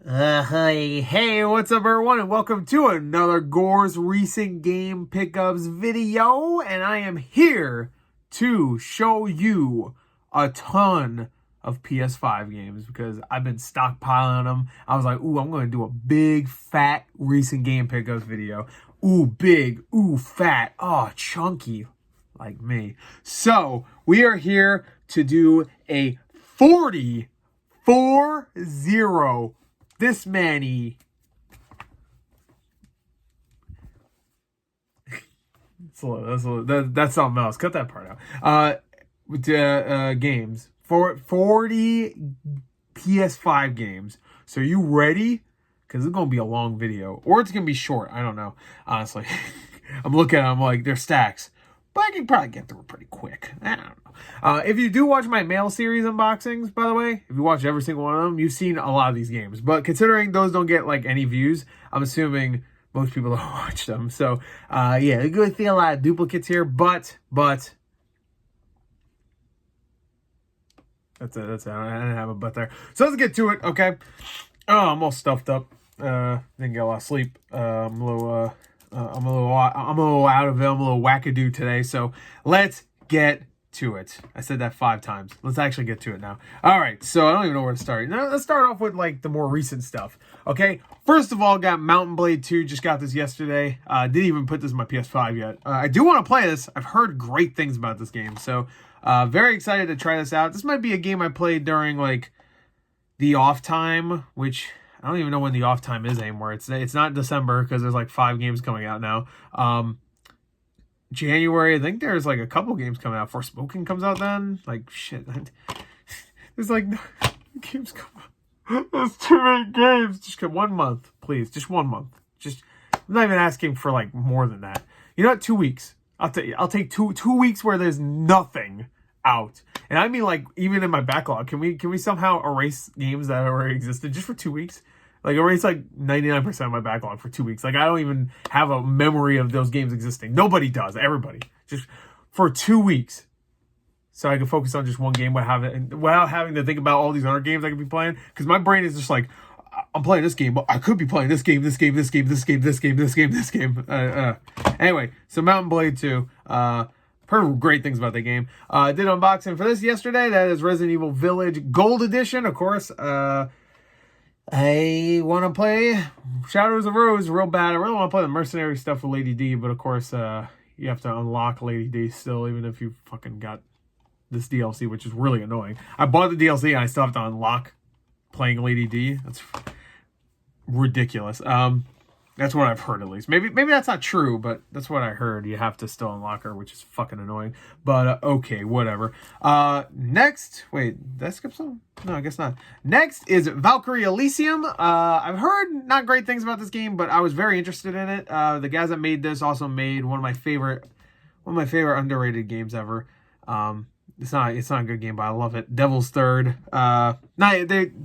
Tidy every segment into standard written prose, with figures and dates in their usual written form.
Hey, what's up everyone, and welcome to another Gore's Recent Game Pickups video, and I am here to show you a ton of PS5 games because I've been stockpiling them. I was like, ooh, I'm going to do a big, fat Recent Game Pickups video. Ooh, big, ooh, fat, oh, chunky, like me. So, we are here to do a 40 this many. That's something else. Cut that part out. Games. 40 PS5 games. So you ready? Because it's going to be a long video. Or it's going to be short. I don't know. Honestly. I'm looking at them like they're stacks. But I can probably get through it pretty quick. I don't know. If you do watch my mail series unboxings, by the way, if you watch every single one of them, you've seen a lot of these games. But considering those don't get like any views, I'm assuming most people don't watch them. So, yeah, you're going to see a lot of duplicates here. But that's it. I didn't have a but there. So let's get to it, okay? Oh, I'm all stuffed up. Didn't get a lot of sleep. I'm a little out of it. I'm a little wackadoo today. So let's get to it. I said that 5 times. Let's actually get to it now. All right. So I don't even know where to start. Now, let's start off with like the more recent stuff. Okay. First of all, got Mountain Blade 2. Just got this yesterday. Didn't even put this in my PS5 yet. I do want to play this. I've heard great things about this game. So very excited to try this out. This might be a game I played during like the off time, which I don't even know when the off time is anymore. It's not December because there's like 5 games coming out now. January, I think there's like a couple games coming out. Forspoken comes out then. Like shit, there's like no games coming out. There's too many games. Just get 1 month, please. Just 1 month. Just I'm not even asking for like more than that. You know what? 2 weeks. I'll take two weeks where there's nothing out. And I mean like even in my backlog, can we somehow erase games that already existed just for 2 weeks? Like erase like 99% of my backlog for 2 weeks. Like I don't even have a memory of those games existing. Nobody does. Everybody. Just for 2 weeks. So I can focus on just one game without having to think about all these other games I could be playing. Because my brain is just like, I'm playing this game, but I could be playing this game. Anyway, so Mountain Blade 2. Heard great things about the game. Did unboxing for this yesterday. That is Resident Evil Village Gold Edition, of course. I want to play Shadows of Rose real bad. I really want to play the mercenary stuff with Lady D, but of course, you have to unlock Lady D still, even if you fucking got this DLC, which is really annoying. I bought the DLC and I still have to unlock playing Lady D. That's ridiculous. That's what I've heard, at least. Maybe that's not true, but that's what I heard. You have to still unlock her, which is fucking annoying. But, okay, whatever. Next. Wait, did I skip some? No, I guess not. Next is Valkyrie Elysium. I've heard not great things about this game, but I was very interested in it. The guys that made this also made one of my favorite underrated games ever. It's not a good game, but I love it. Devil's Third. To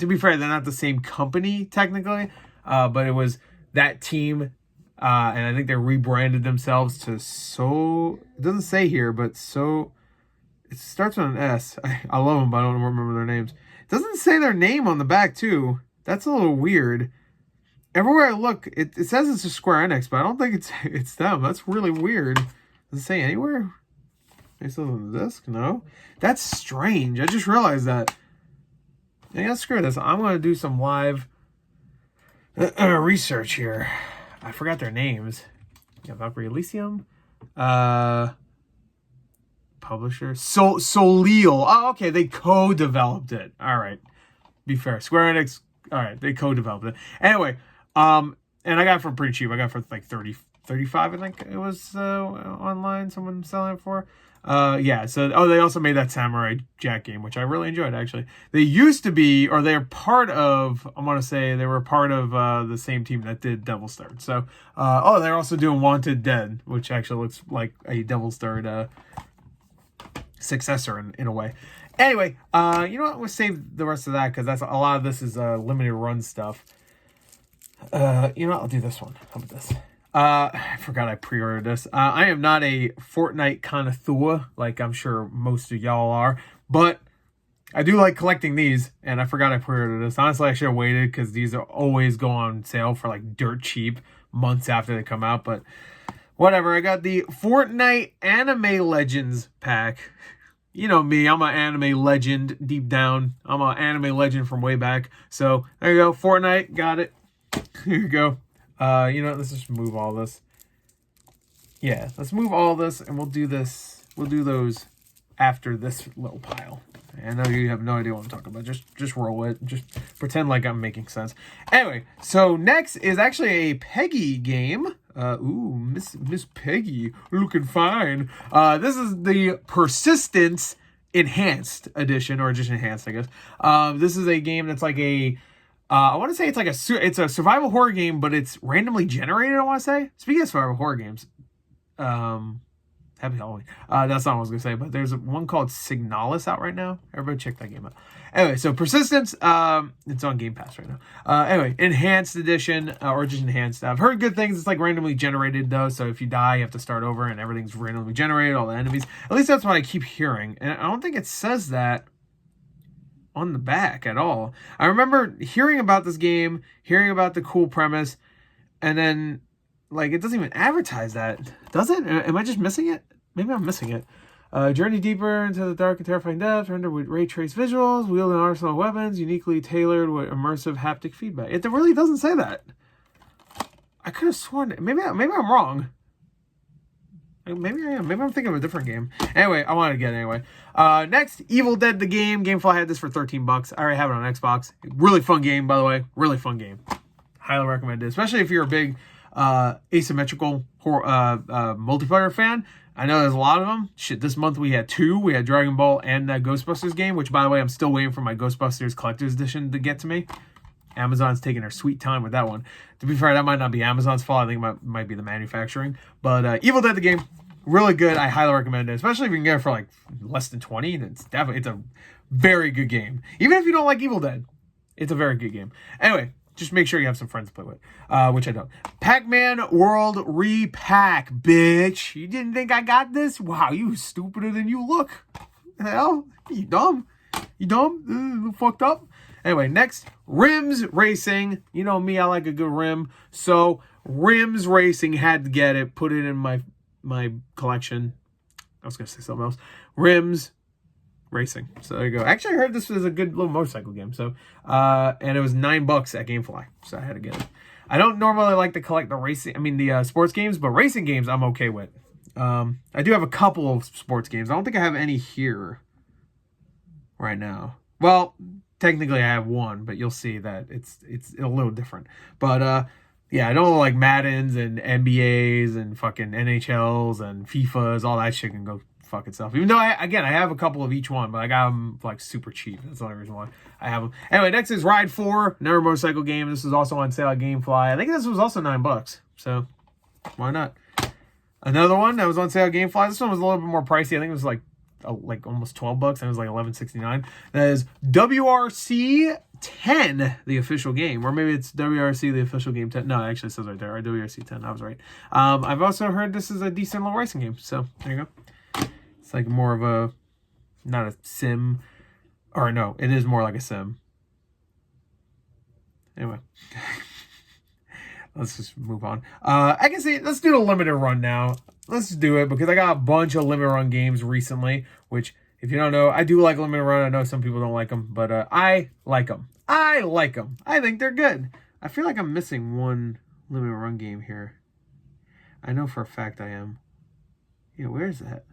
be fair, they're not the same company, technically. But it was that team, and I think they rebranded themselves to it doesn't say here, but it starts with an S. I love them, but I don't remember their names. It doesn't say their name on the back, too. That's a little weird. Everywhere I look, it says it's a Square Enix, but I don't think it's them. That's really weird. Does it say anywhere? It's on the disc? No. That's strange. I just realized that. Yeah, screw this. I'm going to do some live research here. I forgot their names. Yeah, Valkyrie Elysium. Publisher. Soleil. Oh, okay. They co-developed it. All right. Be fair. Square Enix. All right. They co-developed it. Anyway, and I got it for pretty cheap. I got it for like 35, I think it was online. Someone selling it for. Yeah, so, they also made that Samurai Jack game, which I really enjoyed, actually. They used to be, or they're part of, I want to say, they were part of the same team that did Devil's Third. So, they're also doing Wanted Dead, which actually looks like a Devil's Third successor in a way. Anyway, you know what, we'll save the rest of that, because a lot of this is limited run stuff. You know what, I'll do this one. How about this? I forgot I pre-ordered this. I am not a Fortnite connoisseur, like I'm sure most of y'all are, but I do like collecting these, and I forgot I pre-ordered this. Honestly, I should have waited because these are always go on sale for like dirt cheap months after they come out. But whatever. I got the Fortnite Anime Legends pack. You know me, I'm an anime legend deep down. I'm an anime legend from way back. So there you go, Fortnite, got it. Here you go. You know what, let's just move all this. Yeah, let's move all this, and we'll do this. We'll do those after this little pile. I know you have no idea what I'm talking about. Just roll it. Just pretend like I'm making sense. Anyway, so next is actually a Peggy game. Ooh, Miss Peggy, looking fine. This is the Persistence Enhanced Edition, or just Enhanced, I guess. This is a game that's like a, I want to say it's like it's a survival horror game, but it's randomly generated, I want to say. Speaking of survival horror games, Happy Halloween. That's not what I was going to say, but there's one called Signalis out right now. Everybody check that game out. Anyway, so Persistence, it's on Game Pass right now. Anyway, Enhanced Edition, or just Enhanced. I've heard good things. It's like randomly generated, though, so if you die, you have to start over, and everything's randomly generated, all the enemies. At least that's what I keep hearing, and I don't think it says that on the back at all. I remember hearing about this game, hearing about the cool premise, and then, like, it doesn't even advertise that. Does it? Am I just missing it? Maybe I'm missing it. Journey deeper into the dark and terrifying depths, rendered with ray trace visuals, wield an arsenal of weapons, uniquely tailored with immersive haptic feedback. It really doesn't say that. I could have sworn. Maybe I'm wrong. Maybe I am. Maybe I'm thinking of a different game. Anyway, I wanted to get it anyway. Next, Evil Dead the game. Gamefly had this for $13. I already have it on Xbox. Really fun game, by the way. Really fun game. Highly recommend it, especially if you're a big asymmetrical multiplayer fan. I know there's a lot of them. Shit, this month we had 2. We had Dragon Ball and that Ghostbusters game, which, by the way, I'm still waiting for my Ghostbusters Collector's Edition to get to me. Amazon's taking their sweet time with that one. To be fair, that might not be Amazon's fault. I think it might be the manufacturing. But Evil Dead the game, really good. I highly recommend it, especially if you can get it for like less than 20. It's a very good game. Even if you don't like Evil Dead, it's a very good game. Anyway, just make sure you have some friends to play with, which I don't. PacMan World Repack, bitch. You didn't think I got this? Wow, you stupider than you look. Hell, you dumb. You dumb? Fucked up? Anyway, next, Rims Racing. You know me, I like a good rim. So, Rims Racing, had to get it. Put it in my collection. I was going to say something else. Rims Racing. So there you go. Actually, I heard this was a good little motorcycle game. So, and it was $9 at GameFly. So I had to get it. I don't normally like to collect the sports games, but racing games I'm okay with. I do have a couple of sports games. I don't think I have any here right now. Well, technically I have one, but you'll see that it's a little different. But yeah, I don't like Maddens and NBAs and fucking NHLs and FIFAs. All that shit can go fuck itself. Even though I have a couple of each one, but I got them like super cheap. That's the only reason why I have them. Anyway, next is Ride 4, another motorcycle game. This is also on sale at GameFly. I think this was also $9, so why not? Another one that was on sale at GameFly. This one was a little bit more pricey. I think it was like almost $12, and it was like $11.69. That is WRC 10, the official game, or maybe it's WRC the official game 10. No, it actually says right there, WRC 10. I was right. I've also heard this is a decent little racing game, so there you go. It's like more of a, not a sim, or no, it is more like a sim. Anyway, let's just move on. I can see, let's do the limited run now. Let's do it because I got a bunch of limited run games recently, which, if you don't know, I do like limited run. I know some people don't like them, but I like them. I like them. I think they're good. I feel like I'm missing one limited run game here. I know for a fact I am. Yeah, where is that?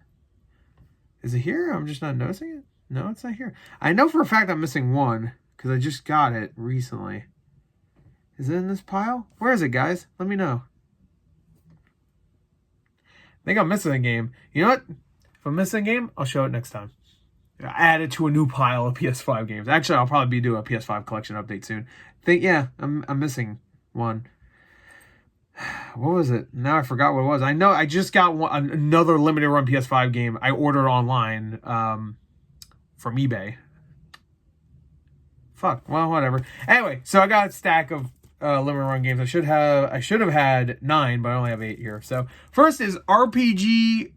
Is it here? I'm just not noticing it? No, it's not here. I know for a fact I'm missing one because I just got it recently. Is it in this pile? Where is it, guys? Let me know. I think I'm missing a game. You know what? If I'm missing a game, I'll show it next time. Add it to a new pile of PS5 games. Actually, I'll probably be doing a PS5 collection update soon. I'm missing one. What was it? Now I forgot what it was. I know I just got another limited run PS5 game. I ordered online from eBay. Fuck. Well, whatever. Anyway, so I got a stack of limited run games. I should have had 9, but I only have 8 here. So first is RP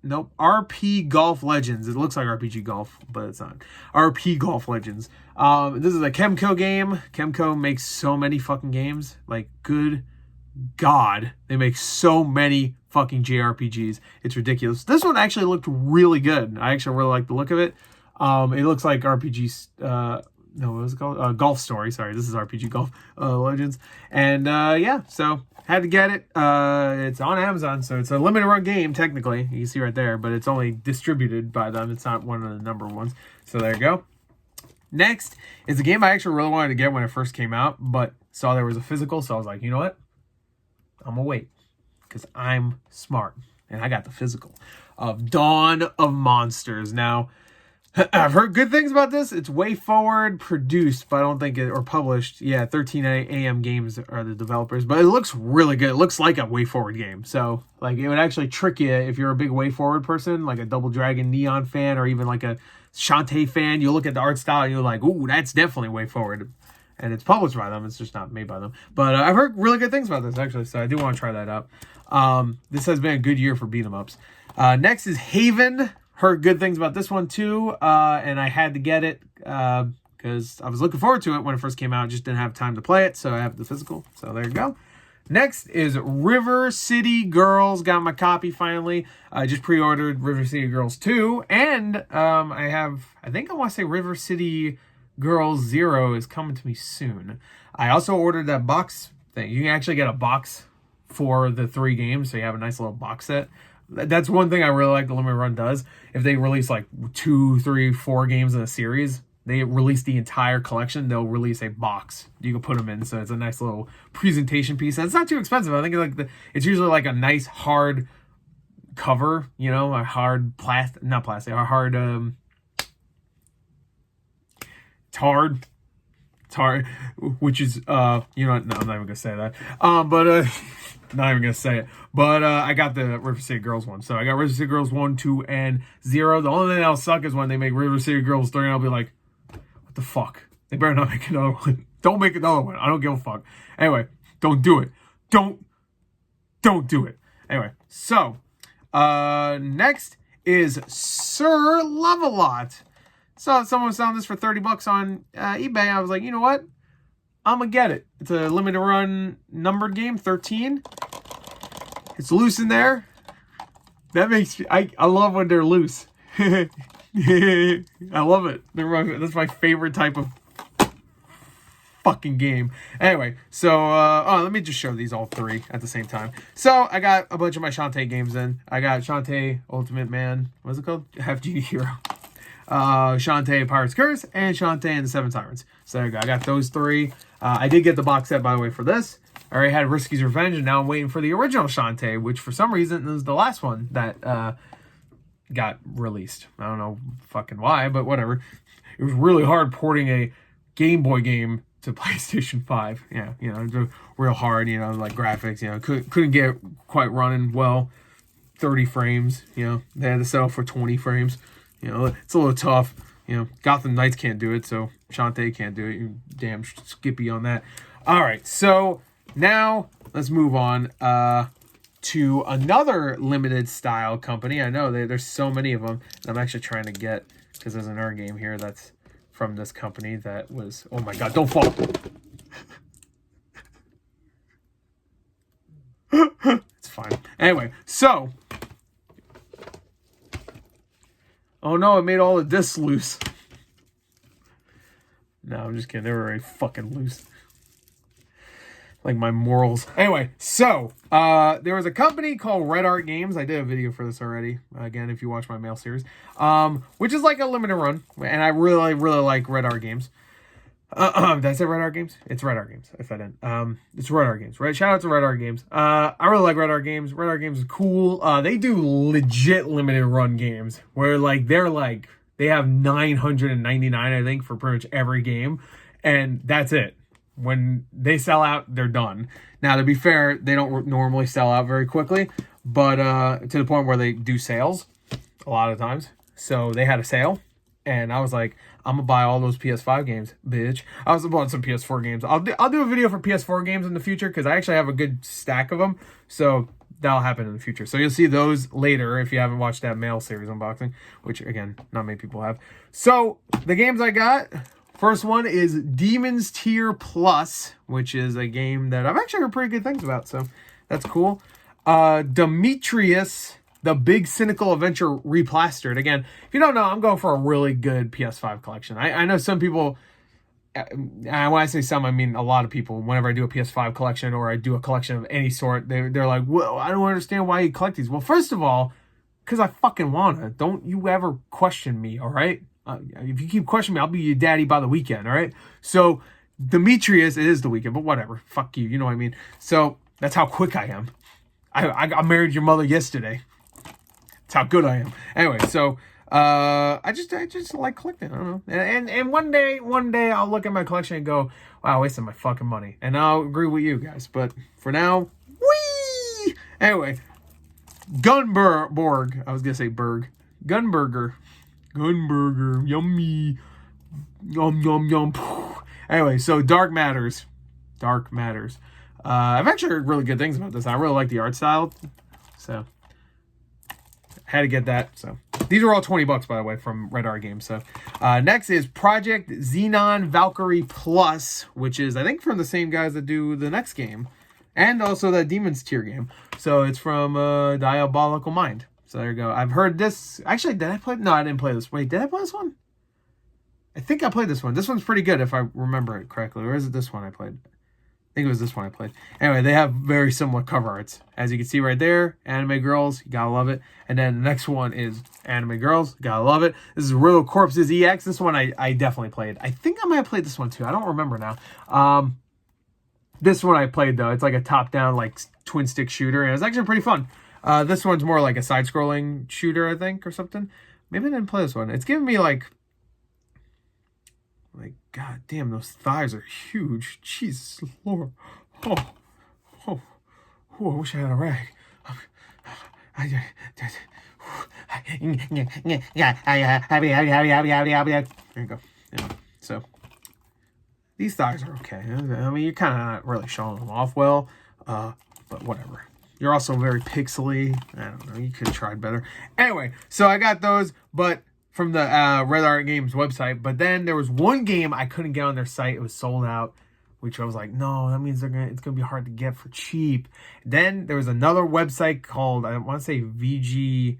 Golf Legends. It looks like RPG Golf, but it's not. RP Golf Legends. This is a Kemco game. Kemco makes so many fucking games. Like, good God, they make so many fucking JRPGs. It's ridiculous. This one actually looked really good. I actually really like the look of it. It looks like RPGs. No, what was it called? Golf Story. Sorry, this is RPG Golf Legends. And yeah, so had to get it. It's on Amazon, so it's a limited run game technically. You can see right there, but it's only distributed by them. It's not one of the number ones. So there you go. Next is a game I actually really wanted to get when it first came out, but saw there was a physical, so I was like, you know what? I'm gonna wait because I'm smart and I got the physical of Dawn of Monsters. Now, I've heard good things about this. It's Way Forward produced, but I don't think or published. Yeah, 13 AM Games are the developers, but it looks really good. It looks like a Way Forward game. So, like, it would actually trick you if you're a big Way Forward person, like a Double Dragon Neon fan, or even like a Shantae fan. You look at the art style and you're like, ooh, that's definitely Way Forward. And it's published by them. It's just not made by them. But I've heard really good things about this, actually, so I do want to try that out. This has been a good year for beat-em-ups. Next is Haven. Heard good things about this one too, and I had to get it because I was looking forward to it when it first came out. Just didn't have time to play it, so I have the physical. So there you go. Next is River City Girls. Got my copy finally. I just pre-ordered River City Girls 2, and I think I want to say River City Girls 0 is coming to me soon. I also ordered that box thing. You can actually get a box for the 3 games, so you have a nice little box set. That's one thing I really like the limited run does. If they release like 2, 3, 4 games in a series, they release the entire collection, they'll release a box you can put them in. So it's a nice little presentation piece. And it's not too expensive. I think it's usually like a nice hard cover, you know, a hard a hard tarred, which is no, I'm not even gonna say that. Not even gonna say it. But I got the River City Girls one. So I got River City Girls 1, 2, and 0. The only thing that'll suck is when they make River City Girls 3, and I'll be like, what the fuck? They better not make another one. Don't make another one. I don't give a fuck. Anyway, don't do it. Don't do it. Anyway, so next is Sir Love-A-Lot. So someone was selling this for $30 on eBay. I was like, you know what? I'm gonna get it. It's a limited run numbered game, 13. It's loose in there. That makes I love when they're loose. I love it. That's my favorite type of fucking game. Anyway, so let me just show these all 3 at the same time. So I got a bunch of my Shantae games in. I got Shantae Ultimate Man. What's it called? Half Genie Hero. Shantae Pirate's Curse, and Shantae and the 7 Tyrants. So there you go. I got those 3. I did get the box set, by the way, for this. I already had Risky's Revenge, and now I'm waiting for the original Shantae, which for some reason is the last one that got released. I don't know fucking why, but whatever. It was really hard porting a Game Boy game to PlayStation 5. Yeah, real hard, like graphics, couldn't get quite running well. 30 frames, they had to settle for 20 frames. It's a little tough. Gotham Knights can't do it, so Shantae can't do it. You damn skippy on that. All right, so now let's move on to another limited style company. I know there's so many of them, and I'm actually trying to get, because there's another game here that's from this company that was, oh my god, don't fall. It's fine. Anyway, so, oh no, it made all the discs loose. No, I'm just kidding. They were already fucking loose. Like my morals. Anyway, so there was a company called Red Art Games. I did a video for this already. Again, if you watch my mail series, which is like a limited run, and I really, really like Red Art Games. Did I say Red Art Games? It's Red Art Games. If I didn't, it's Red Art Games. Right? Shout out to Red Art Games. I really like Red Art Games. Red Art Games is cool. They do legit limited run games where they have 999, I think, for pretty much every game, and that's it. When they sell out, they're done. Now, to be fair, they don't normally sell out very quickly, but to the point where they do sales a lot of times. So they had a sale, and I was like, I'm gonna buy all those PS5 games, bitch. I also bought some PS4 games. I'll do a video for PS4 games in the future because I actually have a good stack of them. So that'll happen in the future. So you'll see those later if you haven't watched that Mail series unboxing, which again, not many people have. So the games I got, first one is Demon's Tier Plus, which is a game that I've actually heard pretty good things about. So that's cool. Demetrius, the Big Cynical Adventure Replastered. Again, if you don't know, I'm going for a really good PS5 collection. I know some people, when I say some, I mean a lot of people, whenever I do a PS5 collection or I do a collection of any sort, they're like, well, I don't understand why you collect these. Well, first of all, because I fucking wanna. Don't you ever question me, all right? If you keep questioning me, I'll be your daddy by the weekend, all right? So, Demetrius, it is the weekend, but whatever. Fuck you, you know what I mean? So, that's how quick I am. I married your mother yesterday. That's how good I am. Anyway, so I just like collecting. I don't know. And one day I'll look at my collection and go, wow, I wasted my fucking money. And I'll agree with you guys. But for now, whee! Anyway, Gunborg. I was gonna say Berg. Gunburger, yummy, yum yum yum. Anyway, so Dark Matters. I've actually heard really good things about this. I really like the art style, so had to get that. So these are all $20, by the way, from Red Art Games. So next is Project Xenon Valkyrie Plus, which is, I think, from the same guys that do the next game, and also that Demon's Tier game. So it's from Diabolical Mind. So there you go. I've heard this. Actually, did I play? No, I didn't play this. Wait, did I play this one? I think I played this one. This one's pretty good if I remember it correctly. Or is it this one I played? I think it was this one I played. Anyway, they have very similar cover arts. As you can see right there, Anime Girls, you gotta love it. And then the next one is Anime Girls, gotta love it. This is Real Corpses EX. This one I definitely played. I think I might have played this one too. I don't remember now. This one I played though. It's like a top-down like twin stick shooter, and it's actually pretty fun. This one's more like a side-scrolling shooter, I think, or something. Maybe I didn't play this one. It's giving me like, god damn, those thighs are huge. Jesus Lord. Oh, I wish I had a rag. There you go. Yeah. So these thighs are okay. I mean, you're kind of not really showing them off well, but whatever. You're also very pixely. I don't know. You could have tried better. Anyway, so I got those, but from the Red Art Games website. But then there was one game I couldn't get on their site. It was sold out, which I was like, no, that means it's gonna be hard to get for cheap. Then there was another website called, I want to say VG.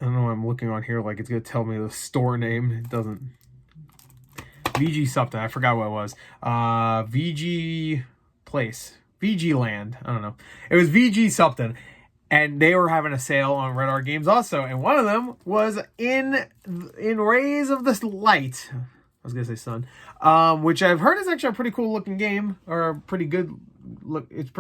I don't know what I'm looking on here. Like, it's gonna tell me the store name. It doesn't. VG something. I forgot what it was. VG Place. VG Land. I don't know. It was VG something. And they were having a sale on Red Art Games also. And one of them was in Rays of the Light. I was going to say sun. Which I've heard is actually a pretty cool looking game. Or a pretty good look. It's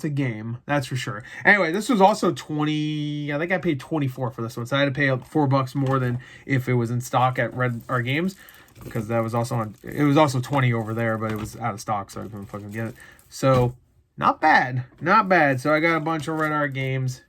a game. That's for sure. Anyway, this was also 20. I think I paid 24 for this one. So I had to pay $4 more than if it was in stock at Red Art Games. Because that was also on. It was also 20 over there. But it was out of stock. So I couldn't fucking get it. So not bad. Not bad. So I got a bunch of Red Art Games.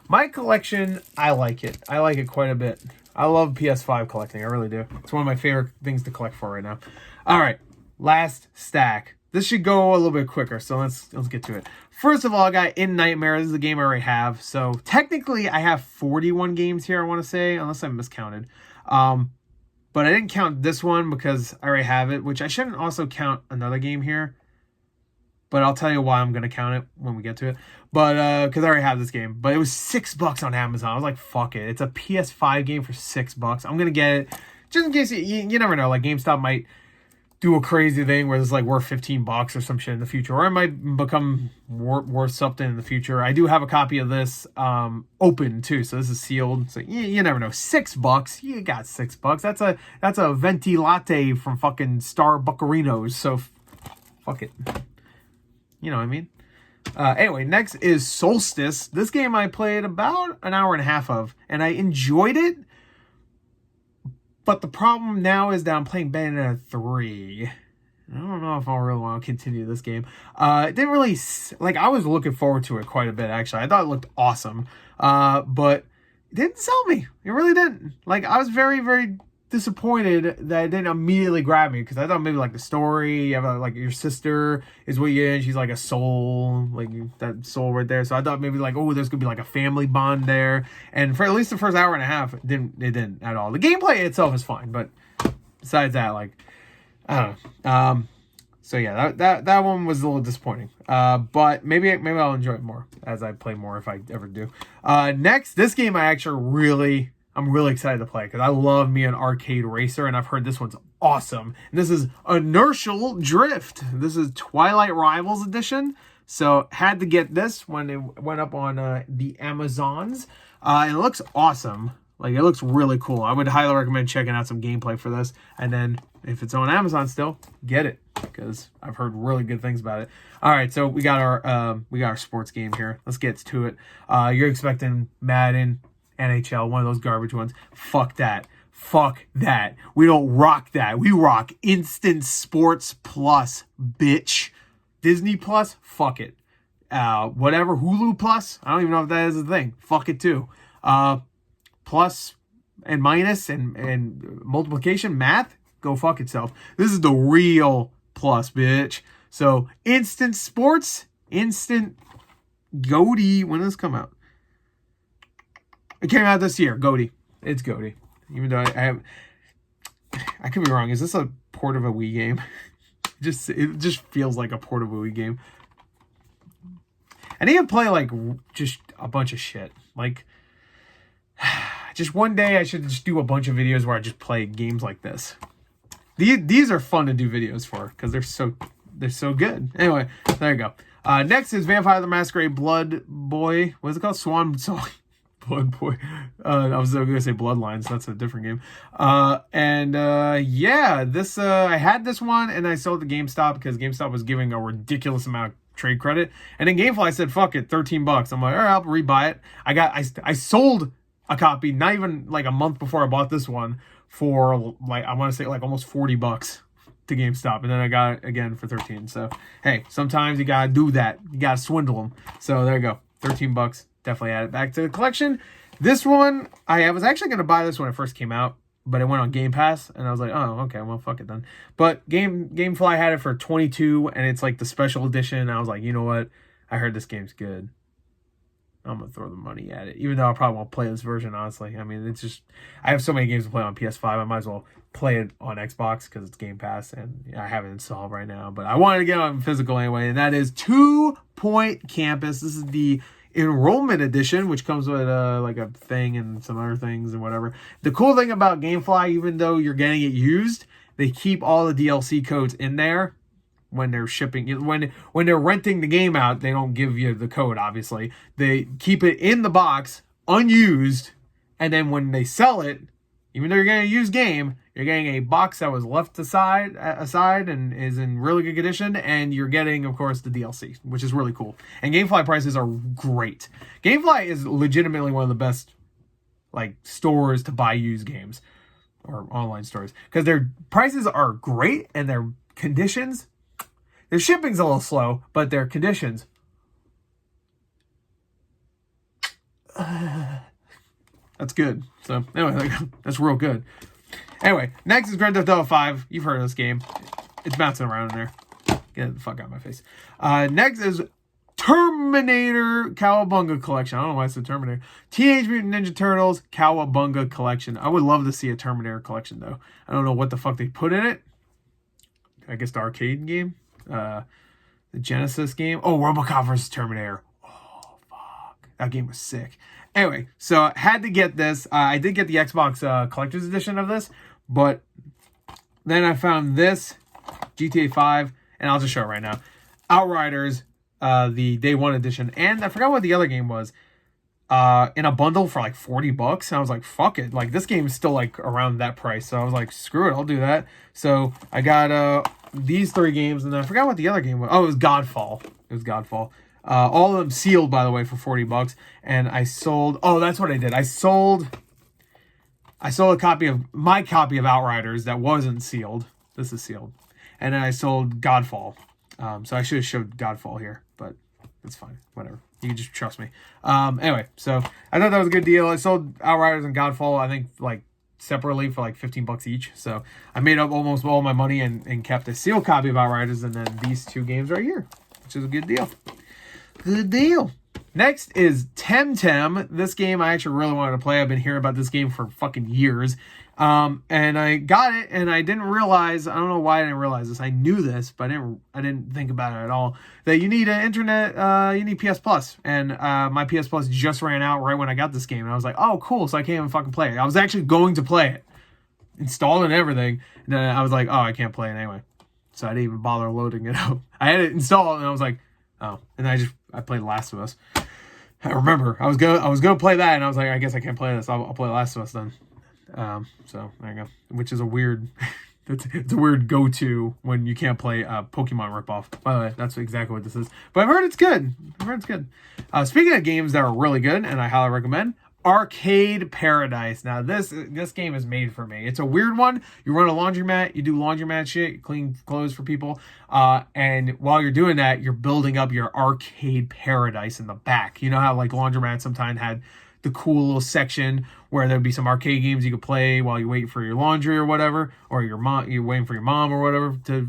My collection, I like it. I like it quite a bit. I love PS5 collecting. I really do. It's one of my favorite things to collect for right now. All right. Last stack. This should go a little bit quicker. So let's get to it. First of all, I got In Nightmare. This is a game I already have. So technically, I have 41 games here, I want to say. Unless I miscounted. But I didn't count this one because I already have it. Which I shouldn't also count another game here. But I'll tell you why I'm going to count it when we get to it. But, because I already have this game. But it was $6 on Amazon. I was like, fuck it. It's a PS5 game for $6. I'm going to get it. Just in case, you never know. Like, GameStop might do a crazy thing where it's like worth $15 or some shit in the future. Or it might become worth something in the future. I do have a copy of this open, too. So this is sealed. So you never know. $6. You got $6. That's a venti latte from fucking Starbuckarinos. So, fuck it. You know what I mean? Anyway, next is Solstice. This game I played about an hour and a half of, and I enjoyed it. But the problem now is that I'm playing Bandana III. I don't know if I really want to continue this game. It didn't really, like, I was looking forward to it quite a bit, actually. I thought it looked awesome. But it didn't sell me. It really didn't. Like, I was very, very disappointed that it didn't immediately grab me, because I thought maybe like the story, you have like your sister is with you and she's like a soul, like that soul right there. So I thought maybe like, oh, there's gonna be like a family bond there. And for at least the first hour and a half, it didn't at all. The gameplay itself is fine, but besides that, like, I don't know. So yeah, that one was a little disappointing. But maybe I'll enjoy it more as I play more, if I ever do. Next, this game I'm really excited to play, because I love me an arcade racer, and I've heard this one's awesome. And this is Inertial Drift. This is Twilight Rivals Edition. So had to get this when it went up on the Amazons. And it looks awesome. Like, it looks really cool. I would highly recommend checking out some gameplay for this. And then if it's on Amazon still, get it, because I've heard really good things about it. All right, so we got our sports game here. Let's get to it. You're expecting Madden, NHL, one of those garbage ones. Fuck that. Fuck that. We don't rock that. We rock Instant Sports Plus, bitch. Disney Plus, fuck it. Whatever, Hulu Plus, I don't even know if that is a thing. Fuck it too. Plus and minus and multiplication, math, go fuck itself. This is the real plus, bitch. So, Instant Sports, Instant Goaty. When does this come out? It came out this year. Goaty. It's Goaty. Even though I could be wrong. Is this a port of a Wii game? It just feels like a port of a Wii game. I need to play like just a bunch of shit. Like, just one day I should just do a bunch of videos where I just play games like this. These are fun to do videos for, because they're so good. Anyway, there you go. Next is Vampire the Masquerade Blood Boy. What is it called? Swan Song. Blood Boy. I was going to say Bloodlines. That's a different game. Yeah, this I had this one and I sold the GameStop, because GameStop was giving a ridiculous amount of trade credit. And then Gamefly said, "Fuck it, $13." I'm like, all right, I'll rebuy it. I sold a copy not even like a month before I bought this one for like, I want to say like almost $40 to GameStop, and then I got it again for 13. So hey, sometimes you gotta do that. You gotta swindle them. So there you go, $13. Definitely add it back to the collection. This one, I was actually going to buy this when it first came out, but it went on Game Pass, and I was like, oh, okay, well, fuck it then. But Gamefly had it for $22, and it's like the special edition, and I was like, you know what? I heard this game's good. I'm going to throw the money at it, even though I probably won't play this version, honestly. I mean, it's just, I have so many games to play on PS5, I might as well play it on Xbox, because it's Game Pass, and I have it installed right now. But I wanted to get it on physical anyway, and that is 2 Point Campus. This is the enrollment edition, which comes with like a thing and some other things and whatever. The cool thing about Gamefly, even though you're getting it used, they keep all the DLC codes in there when they're shipping. When they're renting the game out, they don't give you the code, obviously. They keep it in the box, unused, and then when they sell it, even though you're getting a used game, you're getting a box that was left aside and is in really good condition, and you're getting, of course, the DLC, which is really cool. And Gamefly prices are great. Gamefly is legitimately one of the best like stores to buy used games, or online stores, because their prices are great, and their conditions, their shipping's a little slow, but their conditions, that's good. So anyway, that's real good. Anyway, next is Grand Theft Auto 5. You've heard of this game. It's bouncing around in there. Get the fuck out of my face. Next is Terminator Cowabunga Collection. I don't know why it's the Terminator. Teenage Mutant Ninja Turtles Cowabunga Collection. I would love to see a Terminator collection, though. I don't know what the fuck they put in it. I guess the arcade game. The Genesis game. Oh, RoboCop vs. Terminator. Oh, fuck. That game was sick. Anyway, so I had to get this. I did get the Xbox Collector's Edition of this, but then I found this, GTA 5, and I'll just show it right now. Outriders, the Day 1 edition, and I forgot what the other game was, in a bundle for like $40, and I was like, fuck it. Like, this game is still like around that price, so I was like, screw it, I'll do that. So I got these 3 games, and then I forgot what the other game was. Oh, it was Godfall. It was Godfall. All of them sealed, by the way, for $40, and I sold. Oh, that's what I did. I sold a copy of my copy of Outriders that wasn't sealed. This is sealed, and then I sold Godfall. So I should have showed Godfall here, but It's fine. Whatever. You can just trust me. Anyway, so I thought that was a good deal. I sold Outriders and Godfall, I think, like, separately for like $15 each. So I made up almost all my money and kept a sealed copy of Outriders, and then these 2 games right here, which is a good deal. Good deal. Next is Temtem. This game I actually really wanted to play. I've been hearing about this game for fucking years. And I got it, and I didn't realize, I don't know why I didn't realize this. I knew this, but I didn't think about it at all, that you need an internet, you need PS Plus. And my PS Plus just ran out right when I got this game. And I was like, oh, cool, so I can't even fucking play it. I was actually going to play it, install it and everything. And then I was like, oh, I can't play it anyway. So I didn't even bother loading it up. I had it installed, and I was like, oh. And I played Last of Us. I remember, I was gonna play that, and I was like, I guess I can't play this. I'll play Last of Us then. So there you go. Which is a weird, it's a weird go-to when you can't play a Pokemon ripoff. By the way, that's exactly what this is. But I've heard it's good. Speaking of games that are really good, and I highly recommend, Arcade Paradise. Now this game is made for me. It's a weird one. You run a laundromat, you do laundromat shit, you clean clothes for people, and while you're doing that, you're building up your arcade paradise in the back. You know how like laundromat sometimes had the cool little section where there'd be some arcade games you could play while you wait for your laundry or whatever, or you're waiting for your mom or whatever to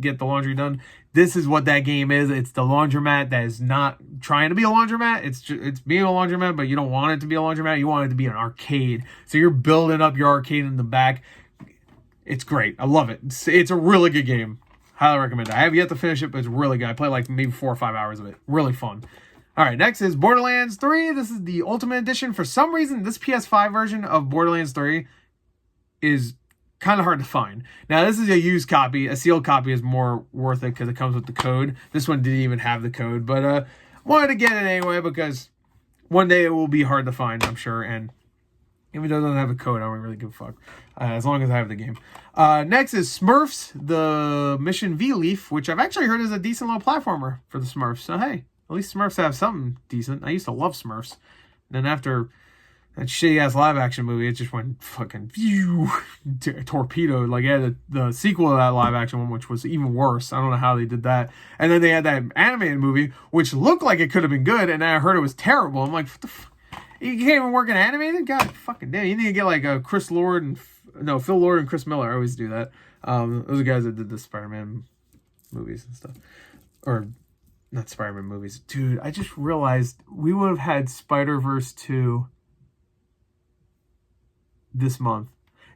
get the laundry done. This is what that game is. It's the laundromat that is not trying to be a laundromat. It's being a laundromat, but you don't want it to be a laundromat. You want it to be an arcade. So you're building up your arcade in the back. It's great. I love it. It's a really good game. Highly recommend it. I have yet to finish it, but it's really good. I played like maybe 4 or 5 hours of it. Really fun. All right, next is Borderlands 3. This is the Ultimate Edition. For some reason, this PS5 version of Borderlands 3 is kind of hard to find. Now, this is a used copy. A sealed copy is more worth it because it comes with the code. This one didn't even have the code, but wanted to get it anyway because one day it will be hard to find, I'm sure. And even though it doesn't have a code, I don't really give a fuck as long as I have the game. Next is Smurfs The Mission V-Leaf, which I've actually heard is a decent little platformer for the Smurfs. So, hey. At least Smurfs have something decent. I used to love Smurfs. And then after that shitty-ass live-action movie, it just went fucking torpedoed. Like, yeah, the sequel to that live-action one, which was even worse. I don't know how they did that. And then they had that animated movie, which looked like it could have been good, and I heard it was terrible. I'm like, what the fuck? You can't even work in animated? God fucking damn. You need to get, like, Phil Lord and Chris Miller. I always do that. Those are the guys that did the Spider-Man movies and stuff. Or... not Spider-Man movies. Dude, I just realized we would have had Spider-Verse 2 this month.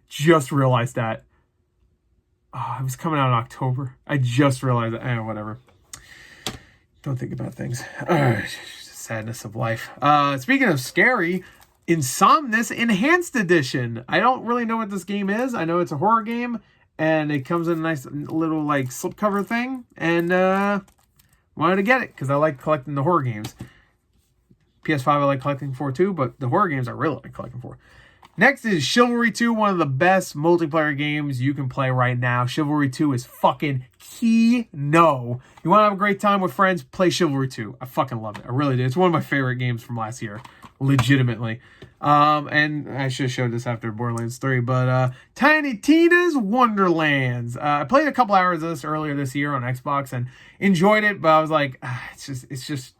Just realized that. Oh, it was coming out in October. I just realized that. Whatever. Don't think about things. Sadness of life. Speaking of scary, Insomnus Enhanced Edition. I don't really know what this game is. I know it's a horror game, and it comes in a nice little, like, slipcover thing. And, wanted to get it because I like collecting the horror games. PS5 I like collecting for too, but the horror games I really like collecting for. Next is Chivalry 2, one of the best multiplayer games you can play right now. Chivalry 2 is fucking key. No. You want to have a great time with friends? Play Chivalry 2. I fucking love it. I really do. It's one of my favorite games from last year. Legitimately. And I should have showed this after Borderlands 3, but Tiny Tina's Wonderlands. I played a couple hours of this earlier this year on Xbox and enjoyed it, but I was like, it's just,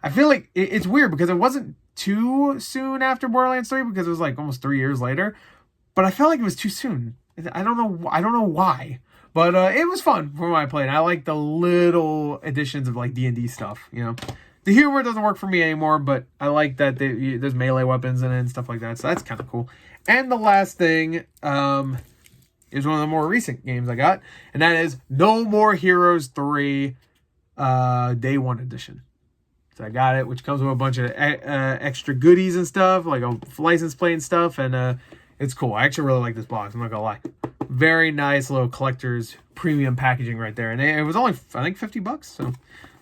I feel like it's weird because it wasn't too soon after Borderlands 3 because it was like almost 3 years later, but I felt like it was too soon. I don't know why, but it was fun from when I played. I like the little additions of like D&D stuff, you know. The humor doesn't work for me anymore, but I like that there's melee weapons in it and stuff like that, so that's kind of cool. And the last thing is one of the more recent games I got, and that is No More Heroes 3 Day 1 Edition. So I got it, which comes with a bunch of extra goodies and stuff, like a license plate and stuff, and it's cool. I actually really like this box, I'm not gonna lie. Very nice little collector's premium packaging right there, and it was only, I think, $50, so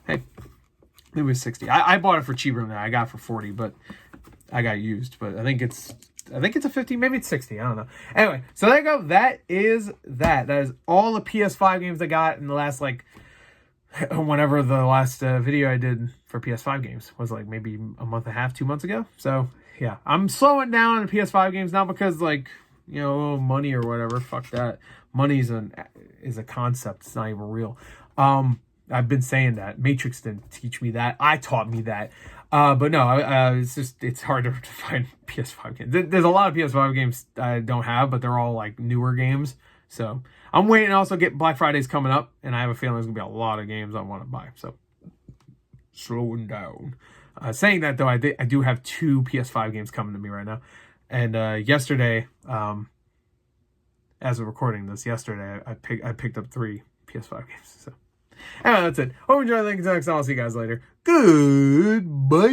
hey. It was 60. I bought it for cheaper than that. I got it for 40, but I got used. But I think it's a 50, maybe it's 60. I don't know. Anyway, so there you go. That is that. That is all the PS5 games I got in the last, like, whenever the last video I did for PS5 games was, like, maybe a month and a half, 2 months ago. So, yeah. I'm slowing down on the PS5 games now because, like, you know, money or whatever. Fuck that. Money is a concept. It's not even real. I've been saying that. Matrix didn't teach me that. I taught me that. But no, it's harder to find PS5 games. There's a lot of PS5 games I don't have, but they're all like newer games. So I'm waiting to also get Black Friday's coming up, and I have a feeling there's gonna be a lot of games I want to buy. So slowing down. Saying that though, I do have 2 PS5 games coming to me right now. And yesterday, as of recording this, I picked up 3 PS5 games. So anyway, that's it. Hope you enjoyed. Thank you. I'll see you guys later. Goodbye.